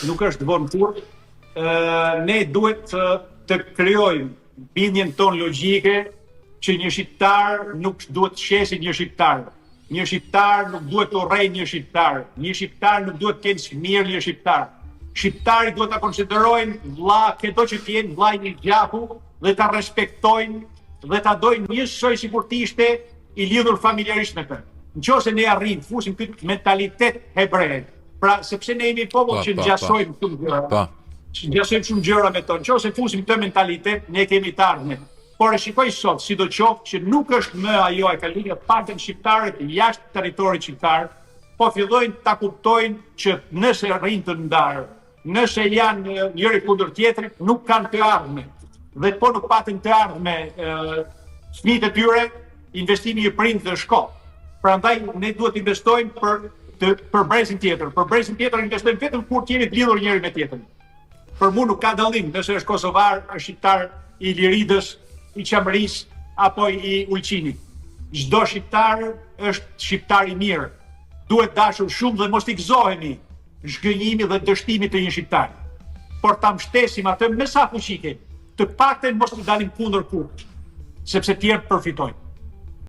nuk është vonë kur. Ne duhet të krijojmë bindjen tonë logjike që një shqiptar nuk duhet të shesi një shqiptar. Një shqiptar nuk duhet të urrejë një shqiptar. Një shqiptar nuk duhet të kenë çmir një shqiptar. Shqiptarit duhet ta konsiderojnë vlla, këto që të jenë vllai një gjaku dhe ta respektojnë dhe ta dojnë njësoj sikur të ishte i lidhur familjarisht me të. Nëse ne arrijmë të fusim këtë mentalitet hebre, pra sepse ne jemi popull që ngjasojmë shumë gjëra. Ngjasojmë shumë gjëra me to. Nëse fusim këtë mentalitet, ne kemi të ardhmen. Por e shikoj sot, sidoqoftë që nuk është më ajo e kalimi partën shqiptarët jashtë territorit shqiptar, po fillojnë ta kuptojnë që nëse rrinë të ndarë, nëse janë njëri kundër tjetrit, nuk kanë të ardhmen. Dhe po nuk patën të ardhme fëmijët e tyre, investimi i prindëve shko. Prandaj ne duhet të investojmë për brezin tjetër. Për brezin tjetër investojmë vetëm kur jemi të lidhur njëri me tjetrin. Për mua nuk ka dallim nëse është kosovar, është shqiptar i Liridës, i Qamërisë apo i Ulqinit. Çdo shqiptar është shqiptar i mirë. Duhet dashur shumë dhe mos i gëzohemi zhgënjimit dhe dështimit të një shqiptari. Por ta mbështesim atë me sa fuqi kemi. Të paktën mos të dalim kundër kurrë, sepse tjerë përfitojnë.